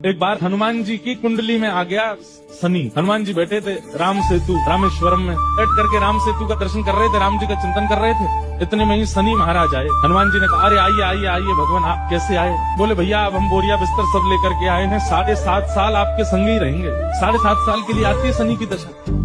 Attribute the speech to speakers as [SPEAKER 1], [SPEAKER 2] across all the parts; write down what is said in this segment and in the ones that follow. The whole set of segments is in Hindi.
[SPEAKER 1] एक बार हनुमान जी की कुंडली में आ गया शनि। हनुमान जी बैठे थे राम सेतु रामेश्वरम में बैठ करके राम सेतु का दर्शन कर रहे थे, राम जी का चिंतन कर रहे थे। इतने में ही शनि महाराज आए। हनुमान जी ने कहा, अरे आइए आइए आइए भगवान, आप कैसे आए? बोले भैया अब हम बोरिया बिस्तर सब लेकर के आए हैं, 7.5 साल आपके संग ही रहेंगे। 7.5 साल के लिए आती है शनि की दशा।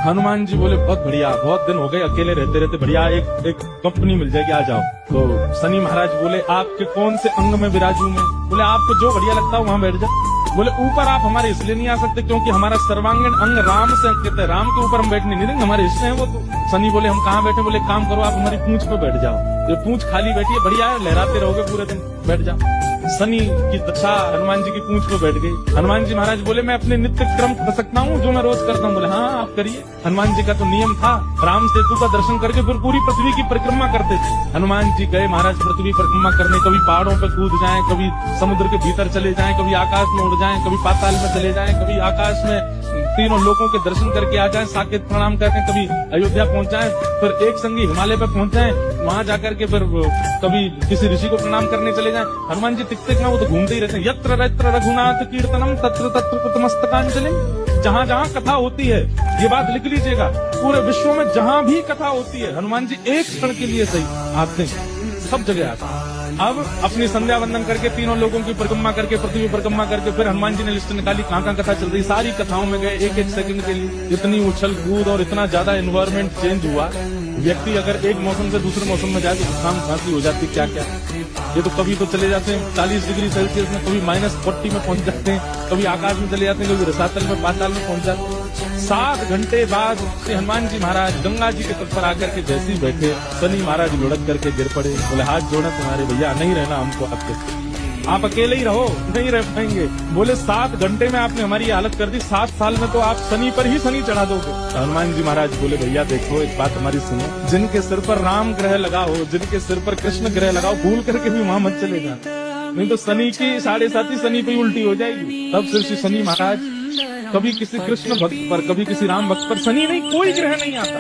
[SPEAKER 1] हनुमान जी बोले बहुत बढ़िया, बहुत दिन हो गए अकेले रहते रहते, बढ़िया एक कंपनी मिल जाएगी, आ जाओ। तो शनि महाराज बोले आपके कौन से अंग में विराजू मैं? बोले आपको जो बढ़िया लगता है वहाँ बैठ जाओ। बोले ऊपर आप हमारे इसलिए नहीं आ सकते क्योंकि हमारा सर्वांगीण अंग राम से अंकित है, राम के ऊपर हम बैठने नहीं देंगे, हमारे इसलिए हैं वो। तो शनि बोले हम कहाँ बैठे? बोले काम करो आप हमारी पूंछ पे बैठ जाओ, ये पूंछ खाली बैठी है, बढ़िया है, लहराते रहोगे पूरे दिन, बैठ जाओ। शनि की दशा हनुमान जी की पूंछ पे बैठ गई। हनुमान जी महाराज बोले मैं अपने नित्य क्रम कर सकता हूँ जो मैं रोज करता हूँ? बोले हाँ आप करिए। हनुमान जी का तो नियम था, राम सेतु का दर्शन करके फिर पूरी पृथ्वी की परिक्रमा करते थे। हनुमान जी गए महाराज पृथ्वी परिक्रमा करने, कभी पहाड़ों पे कूद जाएं, कभी समुद्र के भीतर चले जाएं, कभी आकाश में उड़ जाएं, कभी पाताल में चले जाएं, कभी आकाश में तीनों लोगों के दर्शन करके आ जाएं, साकेत प्रणाम करके, कभी अयोध्या पहुंच जाएं, फिर एक संगी हिमालय पे पहुंच जाएं, वहां जाकर के फिर कभी किसी ऋषि को प्रणाम करने चले जाएं। हनुमान जी टिक टिक ना वो तो घूमते ही रहते हैं। यत्र यत्र रघुनाथ कीर्तनम तत्र तत्र कृतमस्तकांजलि। जहाँ जहाँ कथा होती है, ये बात लिख लीजिएगा, पूरे विश्व में जहाँ भी कथा होती है हनुमान जी एक क्षण के लिए सही आते हैं, सब जगह आते हैं। अब अपनी संध्या वंदन करके तीनों लोगों की परिक्रमा करके पृथ्वी परिक्रमा करके फिर हनुमान जी ने लिस्ट निकाली कहाँ कहाँ कथा चल रही, सारी कथाओं में गए। एक सेकंड के लिए इतनी उछल कूद और इतना ज्यादा एनवायरमेंट चेंज हुआ, व्यक्ति अगर एक मौसम से दूसरे मौसम में जाए तो जुकाम खांसी हो जाती, क्या क्या। ये तो कभी तो चले जाते हैं 40 डिग्री सेल्सियस में, कभी -40 में पहुंच जाते हैं, कभी आकाश में चले जाते हैं, कभी रसातल में पाताल में पहुंच जाते हैं। 7 घंटे बाद श्री हनुमान जी महाराज गंगा जी के तट पर आकर के जैसे ही बैठे, शनि महाराज लुढ़क करके गिर पड़े। बोले हाथ जोड़े तुम्हारे भैया, नहीं रहना हमको आपके, आप अकेले ही रहो, नहीं रह पाएंगे। बोले 7 घंटे में आपने हमारी ये हालत कर दी, 7 साल में तो आप शनि पर ही शनि चढ़ा दोगे। हनुमान जी महाराज बोले भैया देखो एक बात हमारी सुनो, जिनके सिर पर राम ग्रह लगा हो, जिनके सिर पर कृष्ण ग्रह लगाओ, भूल करके भी वहां मत चले जाना, नहीं तो शनि की 7.5 शनि पे उल्टी हो जाएगी। तब से शनि महाराज कभी किसी कृष्ण भक्त पर, कभी किसी राम भक्त पर, शनि नहीं, कोई ग्रह नहीं आता।